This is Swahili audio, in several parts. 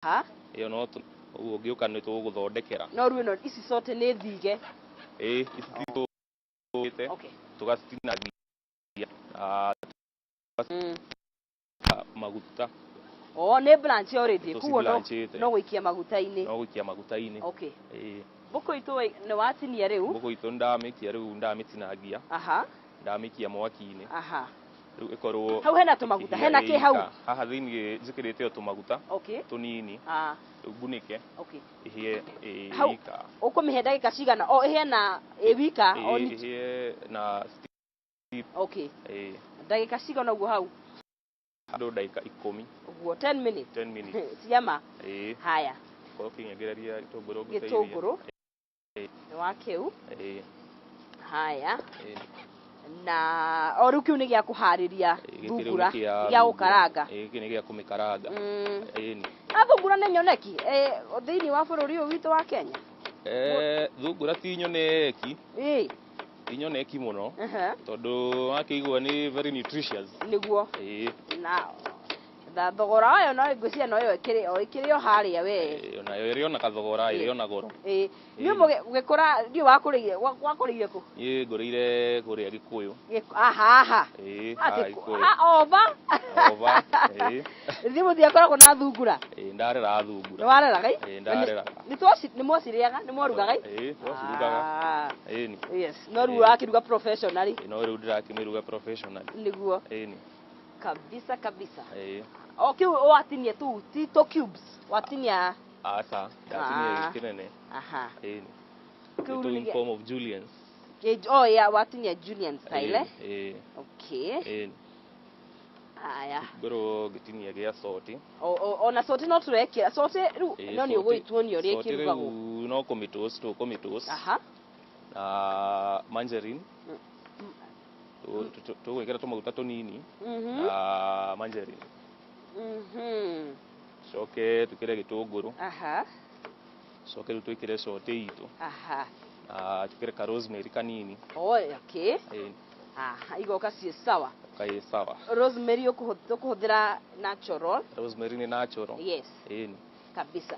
aha iyo no ugiuka ni tuguthondekera no riu no ici sote ni thige ici tugite tugasitinagia maguta ne blanche already kuo no gwikia maguta-ini okay buko itu ni watinia riu buko itu ndamikia riu ndamitinagia aha ndamikia mwaki-ini aha riu ikorwo hau hena tumaguta hena ki hau haha thini njikirite o tumaguta tunini riu ngunike ihie ika ukumihe ndagika cigana o ihie na wika o ihie na ndagika cigana uguo hau ando ndagika 10 uguo 10 minutes ciama haya ko kingegereria gitunguru wakeu haya na oru kiu ni gia kuhariria thungura ya ukaranga giki ni gia kumikaranga thungura ni nyoneki thiini wa bururi uyu witu wa Kenya thungura ti nyoneki inyoneki muno tondu wakigwa ni very nutritious niguo na thogora wayo no ngwiciria no yo ikiri o haria we ona yo iri ona kathogora iri ona goro ni mugikura ndio wakuriire ku ye ngurire kuria Gikuyu aha ova ndi muthia koragwo na thungura ndarera thungura warera gai ndarera ni mwociriaga ni mwarugaga twocirugaga yes no ru akiruga professionally no ru ndirakimiruga professionally niguo kabisa okay watinia tu tito cubes watinia asa watinia kinene aha in form of julians watinia julian style okay aya goro gitinia gia soti ona soti no turekira soti ru no ni ugwituonio ri kirugagwo no komitos aha na margarine tuwekera tumaguta tunini na margarine coke tukire gitunguru coke riu twikire sautee itu na tukire ka rosemary kanini okay igoka cie sawa rosemary ukuhuthira natural rosemary ni natural yes kabisa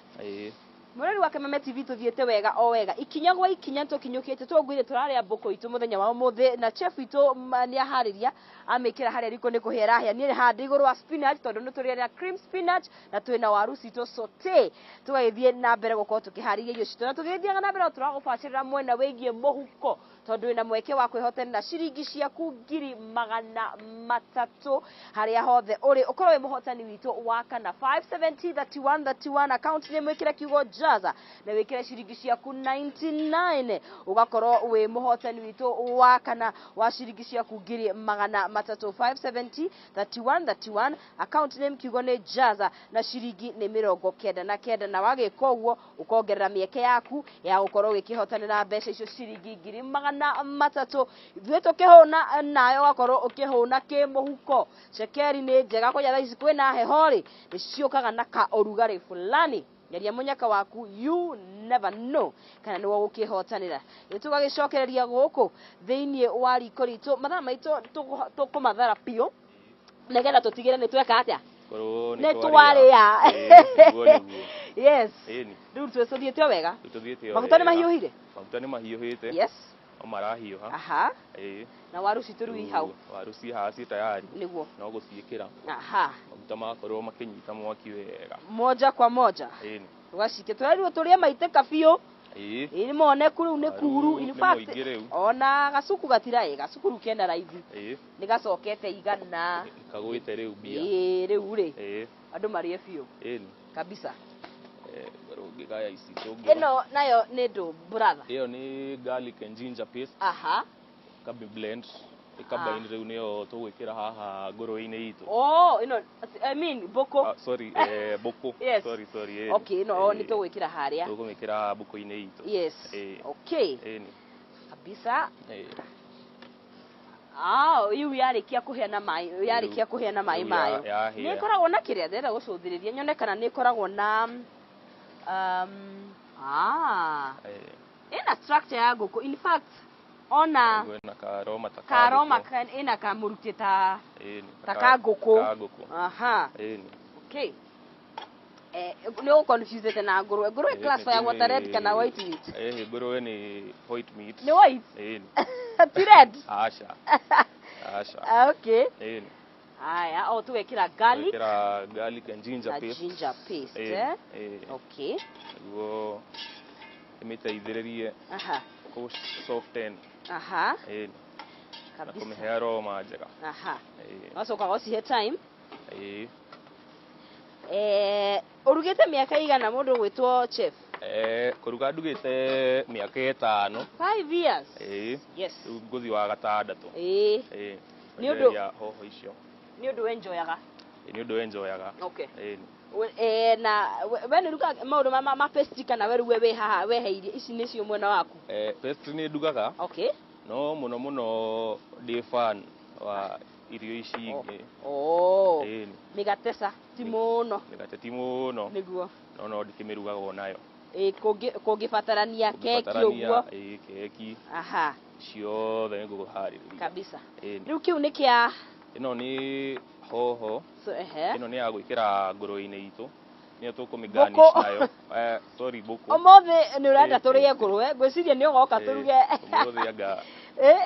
Murari wa Kameme TV tuthiete wega o wega ikinya gwa ikinya tukinyukite twongwire turaria mboko itu muthenya wa muthe na chef itu ni ahariria amekira haria riko ni kuhera hia ni handi iguru wa spinach tondu ni turiria cream spinach na twina waru cito sautee tugithie na mbere gukorwo tukihariria irio cito na tugithie na mbere turagubacirira mwena wigie muhuko tondu wina mweke wa kwihotanira ciringi ciaku 300 haria hothe uri ukorwo wi muhotani witu wa kana 570 account ni mwikira kiugo jaza na wikira ciringi ciaku 99 ugakorwo wi muhotani witu wa kana wa ciringi ciaku 570 account name kiugo ni jaza na ciringi ni 99 na wagika uguo ukongerera mieke yaku ya gukorwo wikihotanira mbeca icio ciringi 300 thweto kihona nayo gakorwo ukihona ki muhuko cekeri ni njega kwa thaa ici kwina hehori niciokaga na ka orugari fulani yaria munyaka waku you never know kana ni wogukihotanira nitugagicokereria guku thiini wa riko ritu mathaa maitu tukumathara pio negetha tutigire ni tweka atia ni twaria yes riu twicuthiete wega maguta ni mahiuhite yes omarahiuha aha na waru cituru hau waru ci hasi tayari niguo no guciikira maguta makorwo makinyita mwaki wega moja kwa moja ugacike twarirwo turie maiteka biu ni mone kuru ni kuru in fact ona gacuku gatirai gacuku kenda raithi ni gacokete igana kagwite riu bia riu ri andu marie biu kabisa gaya ici ino nayo ni ndo brother iyo ni garlic and ginger paste kabi blend ikabaini riu niyo tugwikira haha ngoro-ini itu ino I mean boko sorry boko sorry okay no ni tugwikira haria tugumikira boko-ini itu yes okay kabisa yu yarikia kuheana mai mayo ni koragwo na kiria ndenda gucuthiriria nyone kana ni koragwo na ina structure ya nguku in fact ona karoma kan ina kamurutita taka nguku aha okay No confused na ngũrwe class ya water red kana white meat. Ngũrwe ni white meat. Ni white? Ti red? Asha. Okay. Aya, tuwekira garlic. Tuwekira garlic and ginger paste. Ginger paste, Okay. Niguo imiteithĩrĩrie ku soften. Na kũmĩhe aroma njega. Wacoka gũcihe time. Urugĩte mĩaka igana mũndũ gwĩtwo chef? Kuruga ndugĩte mĩaka 5. 5 years? Yes. Rĩu ngũthi wa 6. Nĩ ũndũ ya hoho icio. Nĩ ũndũ enjoyaga? Nĩ ũndũ enjoyaga. Okay. Na we ruga maũndũ ma pastry kana we ruwe we haha weheire ici nĩcio mwena waku? Pastry nĩ ndugaga. Okay. No mũno ndĩ fan wa irio ici ingĩ. Mĩgateca ti mũno. Mĩgate ti mũno. Nĩguo. No ndikĩmĩrugaga nayo. Kũngĩbatarania keki ũguo. Keki. Ciothe nĩngũharĩria. Kabisa. Rĩu kĩu nĩ kĩa? Ĩno nĩ hoho. Ĩno nĩ ya gwĩkĩra ngũrwe-inĩ itũ. Nĩyo tũkũmĩgarnish nayo. Sorry mbũkũ. Ũmũthĩ nĩ ũrenda tũrĩe ngũrwe? Ngwĩciria nĩ ũgoka tũruge. Ũmũthĩ anga.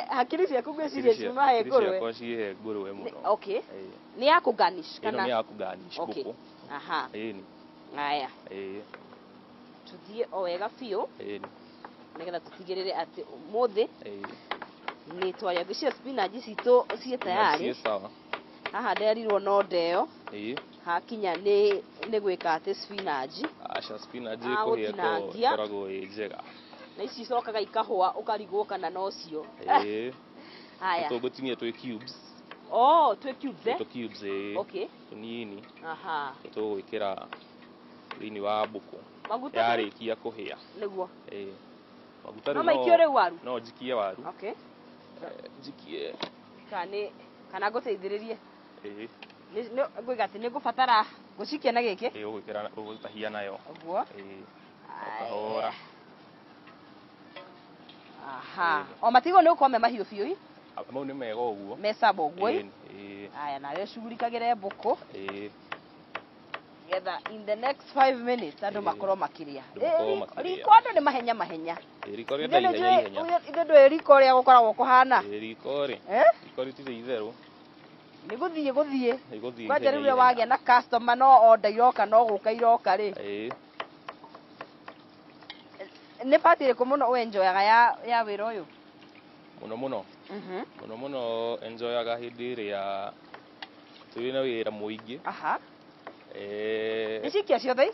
Hakiri ciaku ngwĩciria ciuma he ngũrwe. Ciakwa cihe ngũrwe mũno. Okay. Nĩ ya kũgarnish kana? Ĩno nĩ ya kũgarnish mbũkũ. Aya. Tuthiĩ o wega biũ. Nĩgetha tũtigĩrĩre atĩ ũmũthĩ nĩ twarĩa cia spinach citũ ciĩ tayari. Haha nderirwo no ndeo. Hakinya nĩ gwĩka atĩ spinach. Aca spinach ĩkũhĩa koragwo ĩ njega. Na ici icokaga ikahũa ũkarigwo kana no cio. Haya. Tũgũtinia twĩ cubes. Twĩ cubes. Twĩ cubes. Okay. Tũnini. Tũgwĩkĩra thĩinĩ wa mbũkũ. Maguta yarĩkia kũhĩa. Nĩguo. Maguta no maikio rĩu waru. No njikie waru. Okay. Njikie. Kana ngũteithĩrĩrie. Ngũiga atĩ nĩ ngũbatara gũcikia na gĩkĩ. Ũgwĩkĩra ũgũtahia nayo. Ũguo. Kahora. O matigwo nĩ ũkome mahiũ biũ. Mau nĩ mega ũguo. Mecaba ũguo. Aya nawe cugurikagĩre mbũkũ. Getha in the next 5 minutes andũ makorwo makĩrĩa. Riko andũ nĩ mahenya. Riko rĩenda ihenya. Ithe ndũĩ riko rĩa gũkoragwo kũhana. Riko rĩtirĩ itherũ. Nĩ gũthiĩ. Kwanja rĩu wagĩa na customer no order iroka no gũka iroka rĩ. Nĩ part ĩrĩkũ mũno ũenjoyaga ya wĩra ũyũ? Mũno enjoyaga hĩndĩ ĩrĩa tũrĩ na wĩra mũingĩ. Nĩcikia ciothe?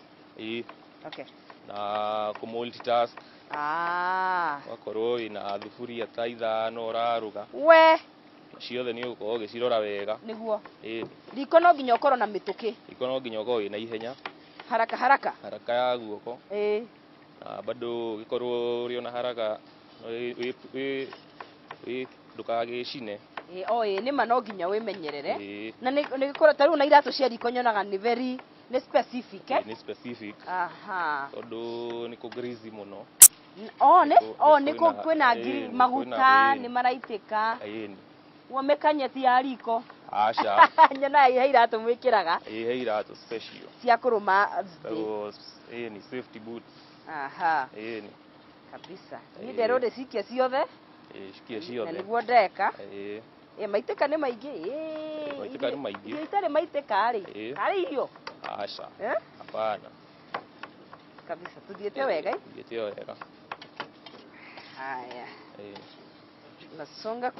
Okay. Na multitask. Wakorwo wĩna thuburia ta 5 ũraruga. We. Ciothe nĩ ũgũkorwo ũgĩcirora wega. Nĩguo. Riko no nginya ũkorwo na mĩtũkĩ. Riko no nginya ũkorwo wĩna ihenya. Haraka ya guoko. Na bado ũgĩkorwo ũrĩ ona haraka ndũgagĩcine. Nĩma no nginya wĩmenyerere. Na nĩ gĩkorwo ta rĩu na iratũ cia riko nyonaga nĩ very specific. Nĩ specific. Tondũ nĩ kũ-greasy mũno. Nĩ kwĩna maguta nĩ maraitĩka. Wamekanya ti ya riko. Aca. Nyona he iratũ mwĩkĩraga. He iratũ special. Cia kũrũma. Ni safety boots. Kabisa. Nĩ nderwo ndĩcikie ciothe. Cikie ciothe. Na nĩguo ndeka. Maitĩka nĩ maingĩ. Maitĩka nĩ maingĩ. Irio itarĩ maitĩka rĩ. Karĩ irio. Aca. Hapana. Kabisa. Tuthiĩte wega. Haya. Nasonga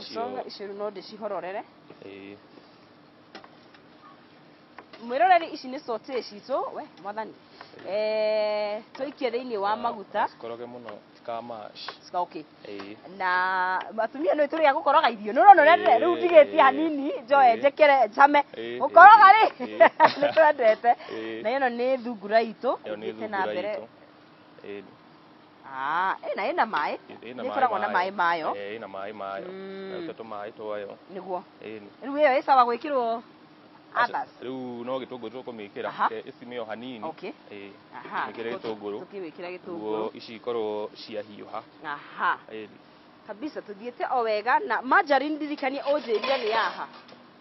icio no ndĩcihororere. Mwĩroreri ici nĩ sautee citũ. We mwathani. Tũikie thĩinĩ wa maguta. Cikoroge mũno tikamash. Okay. Na atumia nĩ tũrĩa gũkoroga irio. Nĩ ũrona rĩu ndigĩtie hanini njoe njekere njame. Gũkoroga rĩ. Nĩ twendete. Na ĩno nĩ thungura itũ. Ĩthiĩte na mbere. Ĩna maĩ. Nĩ ĩkoragwo na maĩ mayo. Ĩna maĩ mayo. Na tũmaĩ twayo. Nĩguo. Rĩu ĩyo ĩ sawa gwĩkĩrwo others. Rĩu no gĩtũngũrũ tũkũmĩkĩra. Ĩcimĩo hanini. Ĩkĩre gĩtũngũrũ. Tũkĩwĩkĩra gĩtũngũrũ. Ici ikorwo ciahiũha. Kabisa tuthiĩte o wega na margarine ndirikanie ũnjĩrie nĩ yaha.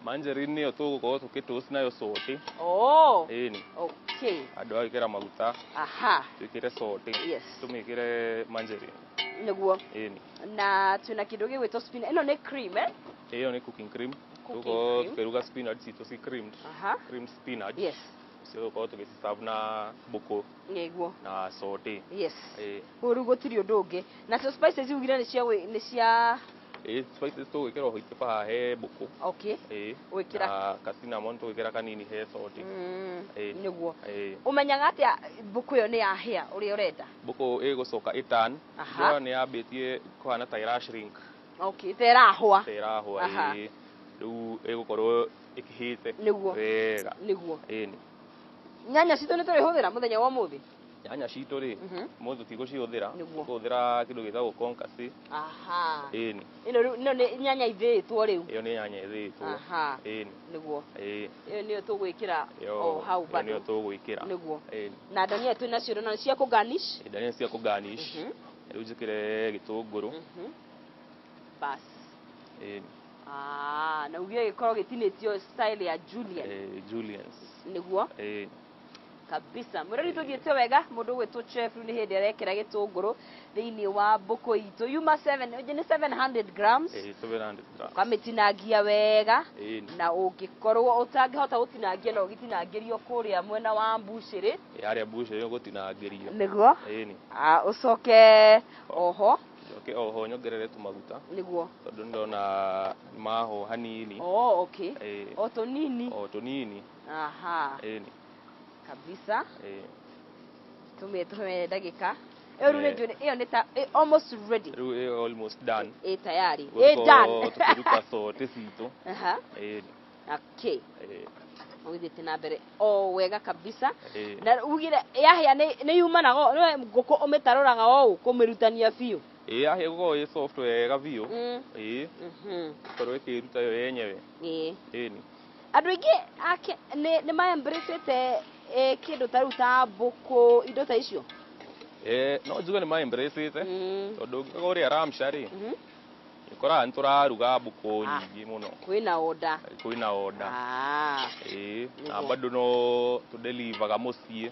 Mandarin niyo tugukorwo tukitoast nayo sautee. Oh. Ĩni. Okay. Andũ agĩkĩra maguta. Aha. Twĩkĩre sautee. Yes. Tumĩkĩre mandarin. Niguo. Ĩni. Na tuna kĩndũ gĩgwĩtwo spinach. Ĩno nĩ cream Ĩyo nĩ cooking cream. Cooking Tuko cream. tukiruga spinach citũ ci creamed. Aha. Creamed spinach. Yes. Cio tukorwo tũgĩciserve na mbũkũ. Niguo. Na sautee. Yes. Ĩĩ. Rĩu gũtirĩ ũndũ ũngĩ. Na so spices ugire nĩ cia spices tũgwĩkĩra o itĩba haha he mbũkũ. Okay. Gwĩkĩra. Na ka cinnamon tũgwĩkĩra kanini he sautee. Niguo. Ĩĩ. Ũmenyaga atĩa mbũkũ ĩyo nĩ yahĩa ũrĩa ũrenda? Mbũkũ ĩgũcoka ĩturn. Aha. Nĩ yambĩtie kũhana ta ĩra shrink. Okay, terahwa. Terahwa. Rĩu ĩgũkorwo ĩkĩhĩte. Niguo. Wega. Niguo. Ĩni. Nyanya citũ nĩ tũrĩhũthĩra mũthenya wa ũmũthĩ? Nyanya citũ rĩ, mũndũ tigũcihũthĩra. Niguo. Tũhũthĩra kĩndũ gĩtagwo concassé. Aha. Ĩni. Ĩno nĩ nyanya ithĩĩtwo rĩu. Ĩyo nĩ nyanya ĩthĩĩtwo. Aha. Ĩni. Niguo. Ĩĩ. Ĩyo nĩyo tũgwĩkĩra o hau bado. Nĩyo tũgwĩkĩra. Niguo. Ĩni. Na ndania twĩna cio na cia kũ garnish? Ndania cia kũ garnish. Rĩu njĩkĩre gĩtũngũrũ. Bas. Ĩni. Na ugire gĩkorwo gĩtinĩtio style ya Julian. Julians. Niguo. Ĩĩ. Kabisa. Mũreri tũthiĩte wega, mũndũ gwĩtwo chef nĩ hĩndĩ arekĩra gĩtũngũrũ thĩinĩ wa mbũkũ itũ. Yuma 700 grams. 700 grams. Kamĩtinangia wega. Ĩni. Na ũngĩkorwo ũtangĩhota gũtinangia no gĩtinangĩrio kũrĩa mwena wa mbucĩrĩ. Harĩa mbucĩrĩ gũtinangĩrio. Niguo. Ĩni. Ũcoke oho. Njoke oho nyongerere tũmaguta. Niguo. Tondũ ndona maho hanini. Okay. O tũnini. O tũnini. Aha. Ĩni. Kabisa. Tume ndagĩka. Ĩyo nĩ ta almost ready. Rĩu almost done. Tayari. Done. Tũkĩruta sautee citũ. Aha. Ĩni. Okay. Ũgĩthiĩte na mbere o wega kabisa. Na ugire yahĩa nĩ yumanaga nĩ ngũkũ ũmĩtarũraga o kũmĩrutania biũ. Yahĩa gũkorwo ĩ soft wega biũ. Korwo ĩkĩruta yo yenyewe. Ĩni. Andũ aingĩ nĩ ma-embrace-ĩte kĩndũ ta rĩu ta mbũkũ indo ta icio. No njuge nĩ ma-embrace-ĩte tondũ ũngĩkorwo ũrĩa ramsha rĩ, ũkoraga nĩ tũraruga mbũkũ nyingĩ mũno. Kwĩna order. Kwĩna order. Na bado no tũdelivaga mũciĩ.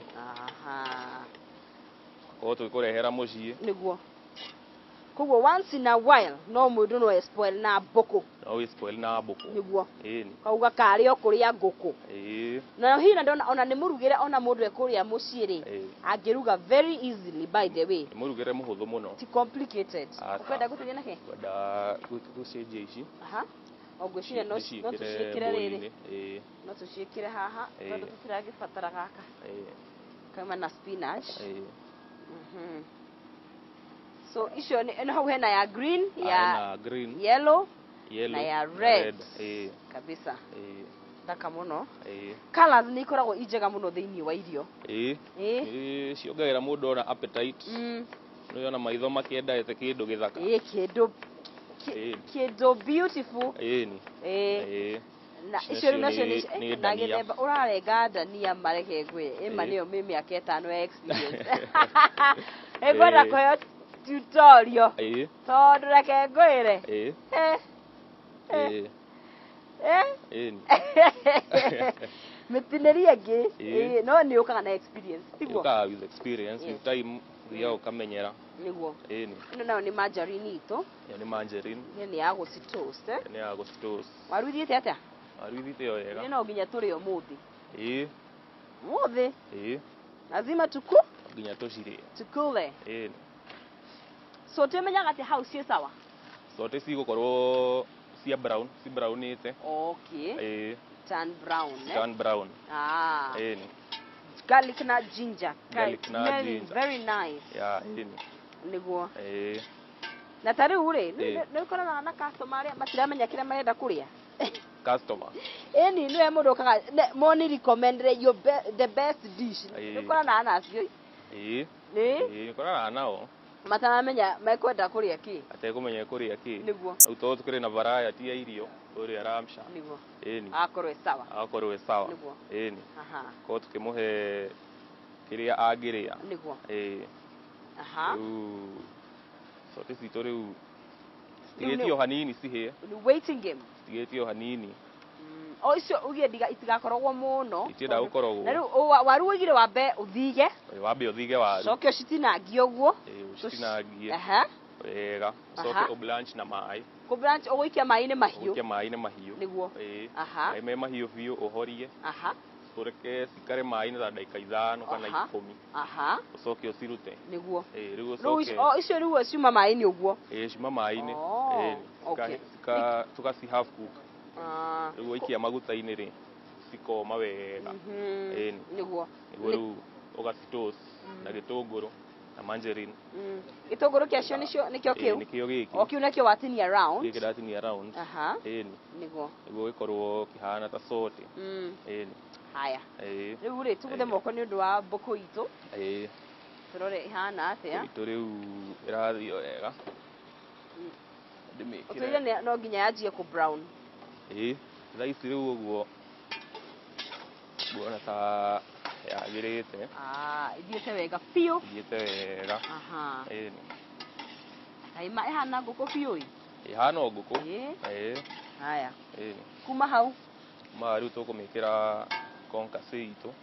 Koguo tũgĩkũrehera mũciĩ. Niguo. Koguo once in a while no mũndũ no spoil na mbũkũ. No spoil na mbũkũ. Niguo. Ĩni. Kauga karĩ o kũrĩa ngũkũ. Na hihi ndona ona nĩ mũrugĩre ona mũndũ ekũrĩa mũciĩ rĩ. Angĩruga very easily by the way. Nĩ mũrugĩre mũhũthũ mũno. Ti complicated. Ũkwenda gũteithia nake? Kwenda gũcenjia ici. Aha. Ogwĩciria no tũciĩkĩre rĩrĩ. No tũciĩkĩre haha tondũ tũtiragĩbatara gaka. Kama na spinach. So icio nĩ hau hena ya green, ya yellow, na ya red. Kabisa. Thaka mũno. Colors nĩ ikoragwo njega mũno thĩinĩ wa irio. Ciongagĩra mũndũ ona appetite. Nĩ ona maitho makĩendaete kĩndũ gĩthaka. Kĩndũ beautiful. Na icio nacio nĩ ndagĩthemba ũrarenga ndania mareke ngwe. Ĩma nĩyo mĩaka 5 ya experience. Ngwenda kũheo tutorial. Tondũ reke ngwĩre. Mĩtinĩrie ĩngĩ no nĩ ũkaga na experience. Ũkaga with experience, with time thiaga ũkamenyera. Niguo. Ĩno nayo nĩ margarine itũ. Ĩyo nĩ margarine. Nĩ ya gũcitoast. Nĩ ya gũcitoast. Waru ithiĩte atĩa? Waru ithiĩte o wega. No nginya tũrĩ ũmũthĩ. Ũmũthĩ? Lazima nginya tũcirĩe. Tukule. So tumenyaga atĩ hau ciĩ sawa? Sautee cigũkorwo cia brown, ci brownĩte. Okay. Turn brown. Turn brown. Garlic na ginger. Garlic na ginger. Very nice. Niguo. Na ta rĩu rĩ, nĩ ũkoraga na customer arĩa matiramenya kĩrĩa marenda kũrĩa. Customer. Eni nĩwe mũndũ ũkaga moni recommend the best dish. Nĩ ũkorana nacio. Nĩ ũkorana nao. Mataramenya mekwenda kũrĩa kĩ. Atekũmenya kũrĩa kĩ. Niguo. Rĩu tondũ tũkĩrĩ na variety ya irio ũrĩa ramsha. Niguo. Eni. Akorwo sawa. Akorwo sawa. Niguo. Eni. Koguo tukĩmũhe kĩrĩa angĩrĩa. Niguo. Rĩu Sautee citũ rĩu citigĩtio hanini cihĩe. Waiting game. Citigĩtio hanini. O icio ugie itigakoragwo muno. Itienda gukoragwo. Na riu waru wigire wambe uthige. Wambe uthige waru. Coke ucitinangie uguo. Ucitinangie. Wega. Coke blanch na mai. Ku blanch uguikia mai-ini mahiu. Uguikia mai-ini mahiu. Niguo. Mai me mahiu biu uhorie. Ureke cikare mai-ini ta ndagika 5 kana 10. Ucoke ucirute. Niguo. Riu ucoke. Icio riu ciuma mai-ini uguo. Ciuma mai-ini. Tugaci half cook. Riu ikia maguta-ini ri cikoma wega. Niguo. Riu ugacitoast na gitunguru na margarine. Gitunguru kiacio nikio kiu. Nikio giki. O kiu nakio watinia round. Giki datinia round. Niguo. Niguo gikorwo kihana ta sautee. Haya. Riu ri tuguthe moko ni undu wa mbũkũ itu. Turore ihana atia. Itu riu irathio wega. Ndimikire. Utuire no nginya yanjie ku brown. Thaisi riu uguo. Buona ta yagirite. Ithiete wega biu. Ithiete wega. Kaima ihana ngũkũ biu ii. Ihana ngũkũ. Haya. Kuma hau. Riu tukumikira concassé itu.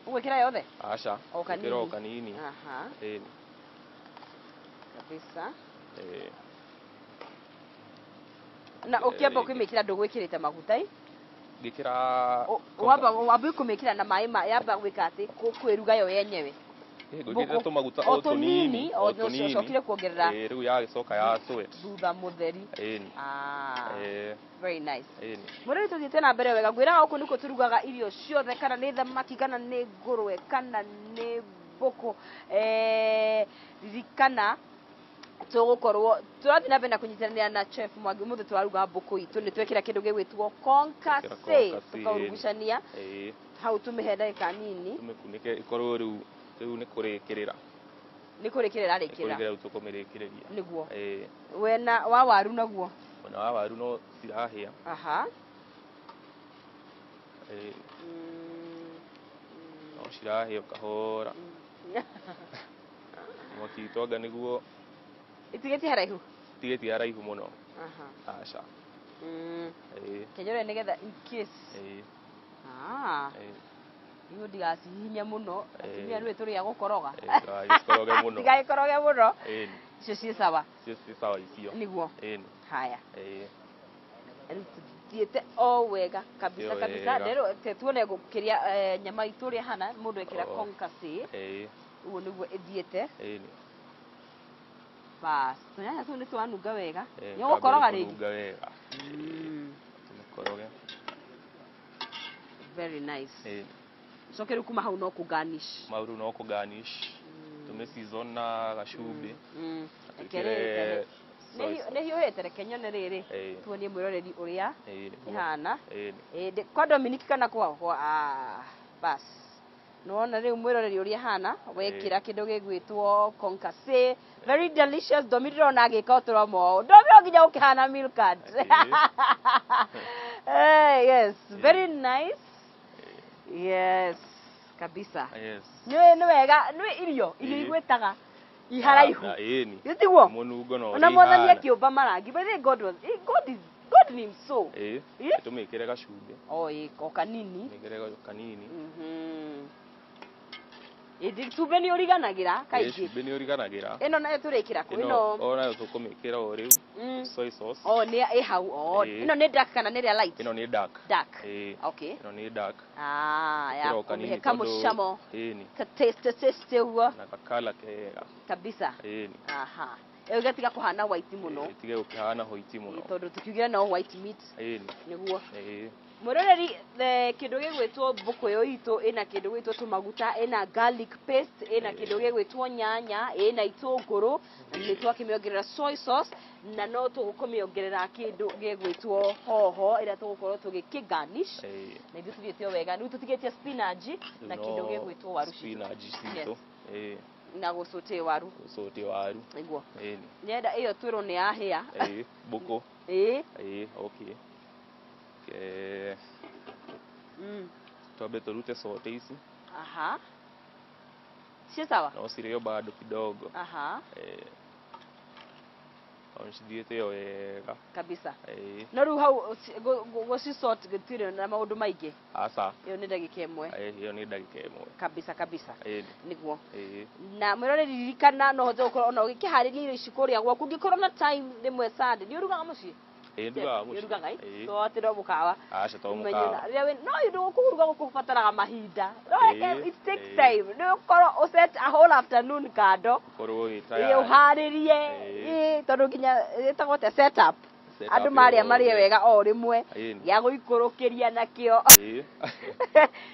Ugwikira yothe? Aca. Ukira o kanini. Kabisa. Na ukiamba kumikira ndugwikirite maguta ii? Ngikira wamba kumikira na mai yamba gwika ati kwiruga yo yenyewe. Ngikira tumaguta o tunini. Cokire kuongerera. Riu yagicoka ya sweat. Thutha mutheri. Very nice. Mureri tuthiete na mbere wega ngwiraga guku niko turugaga irio ciothe kana ni thamaki kana ni ngurwe kana ni mbũkũ ririkana tugukorwo turathi na benda kunyitanira na chef Mwangi muthe turaruga mbũkũ itu ni twekira kindu gigwitwo concassé tukaurugucania hau tumihe ndagika nini tumikunike ikorwo riu ni kurikirira rikira tukumirikiriria niguo wena wa waru naguo na wa waru no cirahia no cirahia kahora mwaki twaga niguo itigeti haraihu muno aca kenyore nigetha in case igu ndigacihinya muno atumia nĩ tũrĩa gũkoroga tigagĩkoroge muno icio ciĩ sawa icio niguo haya rĩu tuthiĩte o wega kabisa rero tuone gũkĩria nyama itũ ũrĩa hana mũndũ ekĩra concassé ũguo nĩguo ĩthiĩte bas tũnyanya tũu nĩ twanunga wega nĩ ũgũkoroga rĩngĩ tũmĩkoroge very nice coke rĩu kuma hau no ku garnish tume season na gacumbi nĩ hiũhĩte reke nyone rĩrĩ tuonie mwĩroreri ũrĩa ihana kwa Dominic kana kwa bas nĩwona rĩu mwĩroreri ũrĩa ihana wekĩra kĩndũ gĩgwĩtwo concassé very delicious Domi ndĩrona agĩka ũtũromo Domi no nginya ũkĩhana milkad yes very nice yes kabisa nĩ wega nĩ irio igwĩtaga iharaihu gĩtiguo ona mwathani akĩũmba marangi but God name so tumĩkĩre gacumbi o kanini cumbĩ nĩ ũriganagĩra kaingĩ ĩno nayo tũrĩkĩra kũ ĩno nayo tũkũmĩkĩra o rĩu soy sauce nĩ ĩhau ĩno nĩ dark kana nĩ ĩrĩa light ĩno nĩ dark okay ĩno nĩ dark ya kũmĩhe kamũcamo taste ũguo na kakala kega kabisa ĩgatiga kũhana white mũno ĩtige gũkĩhana white mũno tondũ tũkiugire no white meat nĩguo mwĩroreri kĩndũ gĩgwĩtwo mbũkũ ĩyo itũ ĩna kĩndũ gĩgwĩtwo tũmaguta ĩna garlic paste ĩna kĩndũ gĩgwĩtwo nyanya ĩna itũngũrũ nĩ twakĩmĩongerera soy sauce na no tũgũkĩmĩongerera kĩndũ gĩgwĩtwo hoho ĩrĩa tũgũkorwo tũgĩkĩgarnish na ithuĩ tuthiĩte o wega rĩu tũtigĩtie spinach na kĩndũ gĩgwĩtwo waru citũ na gũsautee waru nĩguo nyenda ĩyo twĩrwo nĩ yahĩa mbũkũ okay twambe turute sautee ici ciĩ sawa no cirĩo bado kidogo Cithiĩte o wega. Kabisa. No rĩu hau gũci-sort gũtirĩ na maũndũ maingĩ. Aca. Ĩyo nĩ ndagĩka ĩmwe. Ĩyo nĩ ndagĩka ĩmwe. Kabisa kabisa. Nĩguo. Na mwĩrore ririkana no hote gũkorwo ona ũgĩkĩharĩria irio ici kũrĩa gwaku ũngĩkorwo na time rĩmwe Sunday nĩ ũrugaga mũciĩ? Ndugaga mũciĩ. Ndugaga to atĩ no mũkawa. Aca to mũkawa. No ũndũ kũruga gũkũbataraga mahinda. It takes time. Nĩ ũkorwo set a whole afternoon kando. Korwo gĩtaya. Ũharĩrie tondũ nginya ĩtagwo te setup. Andũ marĩa wega o rĩmwe ya gũikũrũkĩria nakĩo.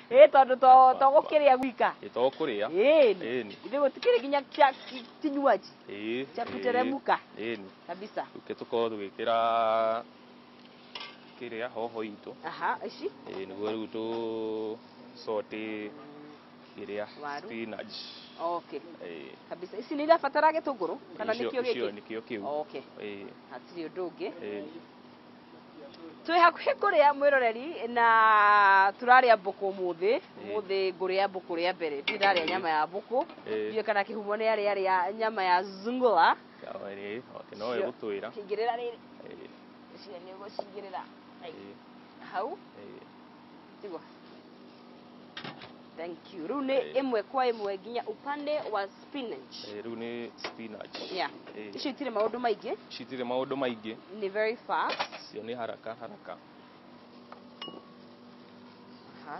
Tondũ to gũkĩrĩa gwika. To kũrĩa. Ithe gũtikĩrĩ nginya kinywaji. Cha kuteremuka. Kabisa. Tukorwo tũgĩkĩra kĩrĩa hoho itũ. Ici. Nĩguo rĩu tu sautee kĩrĩa spinach. Okay. Kabisa. Ici nĩ irabatara gĩtũngũrũ kana nĩkĩo gĩkĩ? Icio nĩkĩo kĩu. Okay. Hatirĩ ũndũ ũngĩ. Twĩ hakuhĩ kũrĩa mwĩroreri na tũrarĩa mbũkũ ũmũthĩ ngũrĩa mbũkũ rĩa mbere ndirarĩa nyama ya mbũkũ ndiũĩ kana kĩhumo nĩ arĩa nyama ya thungura. No ĩgũtwĩra kĩingĩrĩra rĩrĩ icio nĩ ũgũcingĩrĩra hau tigwa. Thank you. Rĩu nĩ ĩmwe kwa ĩmwe nginya upande wa spinach. Rĩu nĩ spinach. Icio itirĩ maũndũ maingĩ. Citirĩ maũndũ maingĩ. Nĩ very fast. Cio nĩ haraka haraka.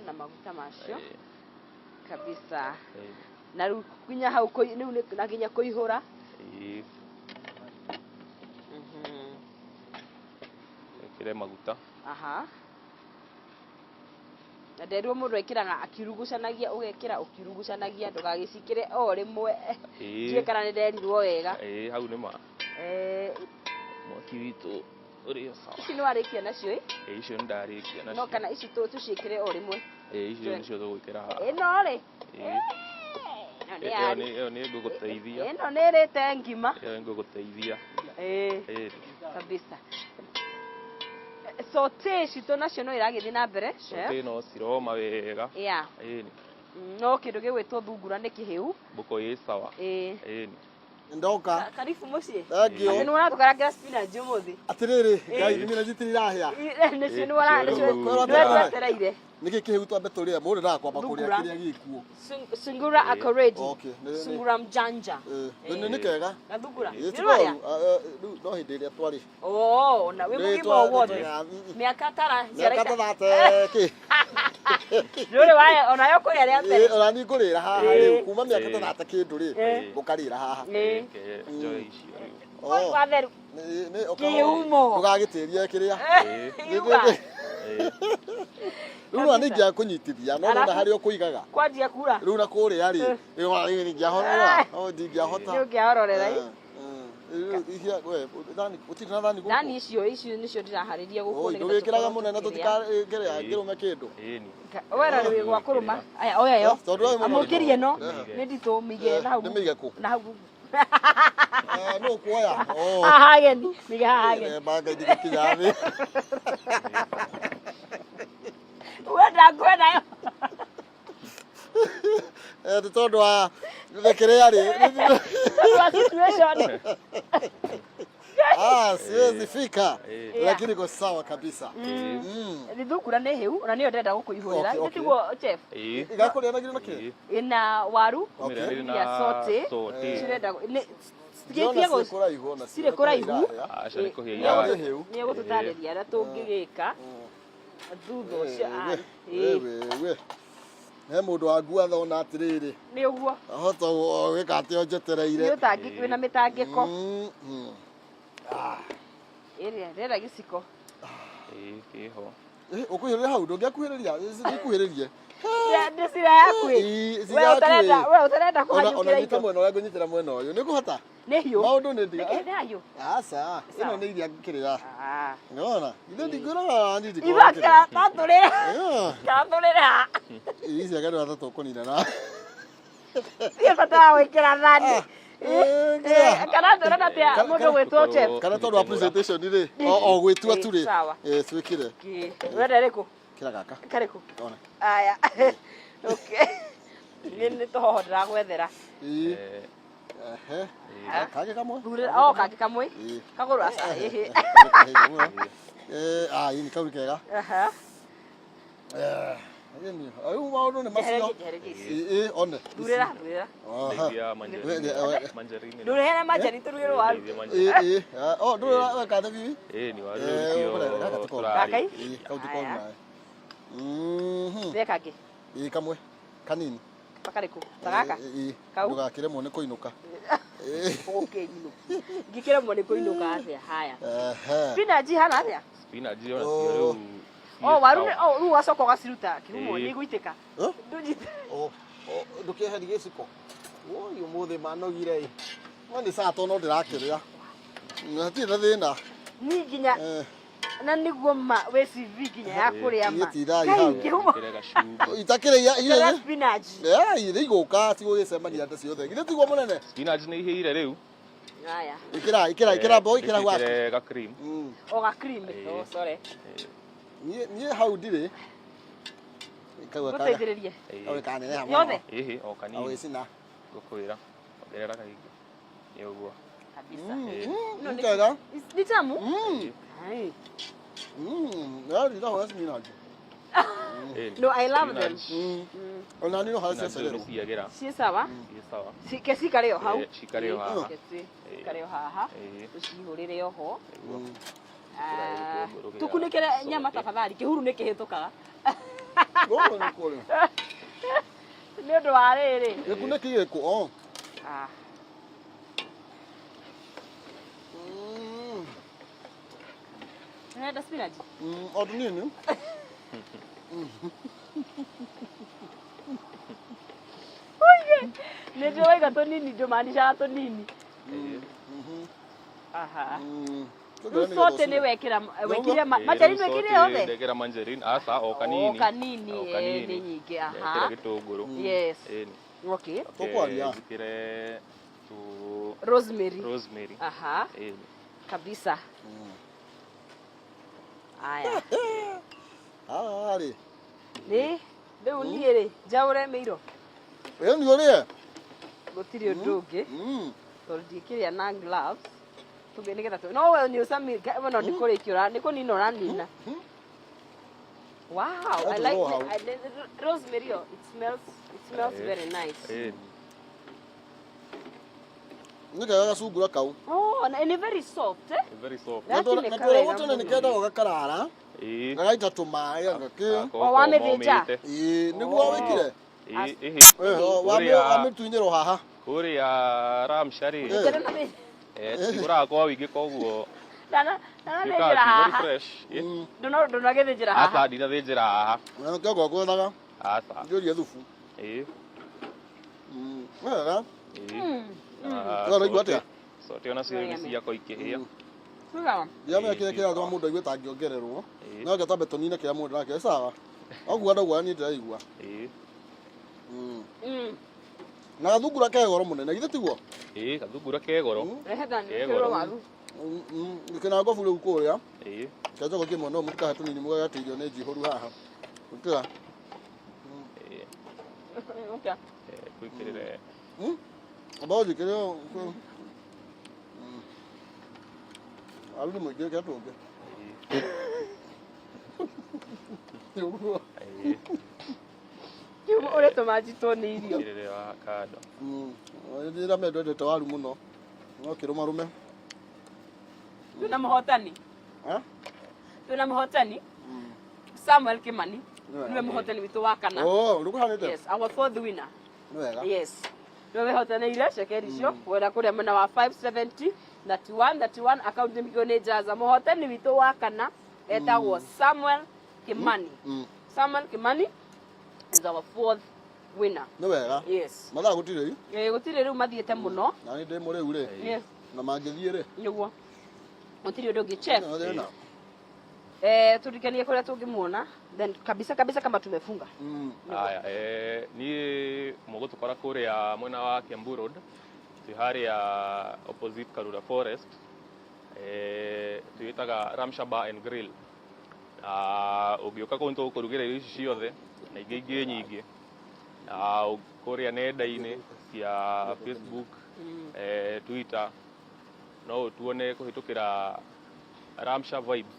Na maguta macio. Kabisa. Na rĩu nginya hau rĩu na nginya kũihũra. Kĩre maguta. Na nderirwo mũndũ ekĩraga akirugucanagia ũgekĩra ũkirugucanagia ndũgagĩcikĩre o rĩmwe. Ndiũĩ kana nĩ nderirwo wega. Hau nĩ ma. Mwaki witũ ũrĩ sawa. Ici nĩ warĩkia nacio icio nĩ ndarĩkia nacio. No kana ici tũciĩkĩre o rĩmwe. Icio nĩcio tũgwĩkĩra haha. Ĩno rĩ. Ĩyo nĩ ngũgũteithia. Ĩno nĩ ĩrĩte ngima. Ĩyo nĩ ngũgũteithia. Kabisa. Sautee citũ nacio no iragĩthiĩ na mbere. Sautee no ciroma wega. No kĩndũ gĩgwĩtwo thungura nĩ kĩhĩu. Mbũkũ ĩ sawa. Ndoka. Karibu mũciĩ. Thank you. Nĩ ũratũkarangĩra spinach ũmũthĩ. Atĩrĩrĩ, ngai nĩ nĩcitirahĩa. Nĩcio nĩwetereire. Nĩkĩ kĩhĩu twambe tũrĩa mũndũ ndakwa kũrĩa kĩrĩa gĩkuo. Sungura ako ready. Sungura mjanja. Nĩ kega. Na thungura. No hĩndĩ ĩrĩa twarĩ. Na wĩ mũgima wothe. Mĩaka tara. Mĩaka tathate. Ndũrĩ wae ona yo kũrĩa rĩa mbere. Ona nĩ ngũrĩra haha rĩu kuma mĩaka tathate kĩndũ rĩ gũkarĩra haha. Watheru. Kĩhumo. Ndũgagĩtĩrie kĩrĩa. Rĩu na ningĩ kũnyitithia no na harĩ ũkũigaga. Kwanjia kura. Rĩu na kũrĩa rĩ ndingĩahorora. Ndingĩahota. Ndingĩahorora. Thani icio nĩcio ndĩraharĩria gũkũ nĩgetha ndũgĩkĩraga mũnene tũtikagĩrĩa ngĩrũme kĩndũ. Wera rĩ gwa kũrũma. Aya oya yo. Amũkĩrie no. Nĩ nditũ mĩige na hau. Nĩ mĩige kũ? Na hau. No kuoya. Hageni. Mĩige hageni. Banga ndĩkinya thĩ. Kwenda yo. Tondũ wa kĩrĩa rĩ. Situation. Siwezi fika. Lakini kwa sawa kabisa. Ni thungura nĩ hĩu na nĩyo ndĩrenda gũkũihũrĩra. Nĩtiguo chef. Igakũrĩa na gĩrĩ na kĩ? Ina waru. Ya sautee. Cirenda cirĩ kũraihu. Nĩ gũtũtarĩria ũrĩa tũngĩgĩka. Thutha ũcio. He mũndũ wangua thona atĩrĩrĩ. Nĩ ũguo. Ahota gwĩka atĩ onjetereire. Nĩ ũtangĩki wĩna mĩtangĩko. Rĩera gĩciko. Kĩho. Ũkũihũrĩra hau ndũngĩakuhĩrĩria. Ndikuhĩrĩrie. Ndĩcira yakuĩ. We ũtarenda kũhanyũkĩra ona nyita mwena ũrĩa ngũnyitĩra mwena ũyũ. Nĩ kũhota? Nĩ hiũ. Maũndũ nĩ ndiga. Nĩ hiũ. Aca. Ĩno nĩ iria ngĩkĩrĩra. Nĩwona? Ithe ndingĩraga ndingĩkĩra. Ibaka tatũrĩra. Tatũrĩra. Ici agari watatu ũkũnina na. Tiĩ bata wa gwĩkĩra thani. Kana ndũrona atĩa mũndũ gwĩtwo chef. Kana tondũ wa presentation rĩ o gwĩtua tu rĩ. Twĩkĩre. Ũrenda rĩkũ? Kĩra gaka. Karĩkũ? Aya. Okay. Nĩ tũhoho ndĩragwethera. Kage kamwe. Ndurira kage kamwe. Kaguru asa. Hii ni kauri kega. Yeni. Ayu maono ne masio. One. Ndurira. Ya manjarini. Ndurira manjarini turugero waru. Ndurira weka tabi. Ni waru kio. Kakai. Kauti kona. Kage. Kamwe. Kanini. Pakariku. Tagaka. Kau. Ndugakire mone kuinuka. Okay, ngikira mone kuinuka atia. Haya. Spinach hana atia. Spinach ona sio. Waru ru wasoko gasiruta kirumo ni guiteka. Ndujite. Ndukieheri giciko. Uyu muthe manogire. Wani saa tono ndirakiria. Ngati thina. Ni ginya na niguo ma we CV ginya ya kuria ma. Itakire ya spinach. Ire iguka ti gugicemania nda ciothe. Githe tiguo munene. Spinach ni ihire riu. Haya. Ikira boy ikira gwa. Ga cream. Ga cream. Sorry. Nie hau ndire. Ikawa kaga. Guteithiririe. Owe kanene hamwe. Yothe. O kanini. Awe sina. Gukwira. Ongerera kaigi. Ni uguo. Kabisa. Nikaga. Ni tamu? Hai. Yari da hoas ni naji. No, I love them. Ona ni no hasa sele. Si sawa? Si sawa. Si kesi kareo hau. Si kareo haha. Kesi kareo haha. Ucihurire oho. Tukunekere nyama tafadhali kihuru nikihitukaga. Gogo ni kole. Ni undu wa riri. Ikunekire ku Unaenda spinach? Odu nini? Oye, ndio wega to nini ndio maanisha to nini? Aha. Sote ni wekira majarini wekire yothe. Wekira manjarini asa o kanini. O kanini ni nyingi aha. Wekira gitunguru. Yes. Okay. Tokwaria. Wekire tu rosemary. Aha. Kabisa. Aya. Ari. Ni leo niere jaure meiro. Wewe ni ole? Gutiri undugi. Toldikiria na gloves. Tugenegera tu. No wewe ni usami no ndikurikira niko nino ranina. Wow, I like rosemary. It smells very nice. Nika sugura kau. And very soft, eh? Very soft. Natora wotone nikenda ugakarara. Ngaita tumai ngake. Wametheja. Niguo wikire. Wametuinyero haha. Kuria ramshari. Sigura kwa wigi koguo. Dana thejera haha. Fresh. Ndona gethejera haha. Asa ndina thejera haha. Ngako gwethaga. Asa. Njoria thufu. Wega. Ngoro igwatia. Sote ona service yako ikihia. Sawa. Yame kile kile ndo mundu igweta ngiongererwo. No ngeta betonine kile mundu nake sawa. Ogwa ndagwa ni ndaigwa. Na gathungura ke goro munene githe tiguo. Gathungura ke goro. Kero waru. Nikena ngofu riu kuria. Kaja ko kimo no mutuka hatu nini muga gatirio ne jihoru haha. Ukiga. Okay. Kwikirire. Abaji kile. Alu mo je gato ge. Kiumo ore tomaji to ni irio. Kwikirire wa kado. Ndira me ndode to waru muno. No kiruma rume. Tuna mahotani. Tuna mahotani. Samuel Kimani. Niwe mahotani witu wa kana. Rukuhanite. Yes, our fourth winner. Wega. Yes. Niwe mahotani ile shekeri cio. Wera kuria mena wa 570 31 account miko ne jaza mahotani witu wa kana etagwo Samuel Kimani. Samuel Kimani is our fourth winner. Wega. Yes. Matha gutire ri? Gutire riu mathiete muno. Na ni ndimo riu ri. Yes. Na mangithie ri. Niguo. Gutire undu ngi chef. Tulikanie kuria tungimuona then kabisa kama tumefunga. Haya ni mugutukora kuria mwena wa Kiambu Road tihari ya opposite Kuruga Forest tuitaga Ramsha Bar and Grill. Ugioka kuntu kurugira ici ciothe na ingi nyingi kuria nenda-ini cia Facebook Twitter no tuone kuhitukira Ramsha Vibes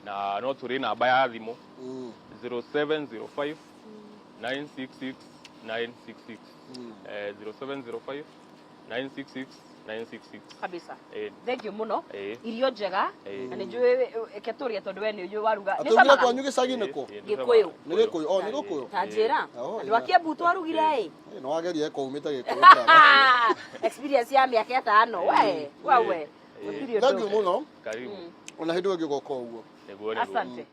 na no turi namba ya thimu 0705 966 966 0705 966 966 kabisa. Thank you muno. Irio njega na njue keturia tondu we ni uju waruga ni sama kwa nyuge sagi niko gikuyu ni gikuyu ni gikuyu tajira andu akia butu arugire no agerie ko umita gikuyu experience ya miaka 5 we thank you muno karibu ona hindu ngigoko uguo asante.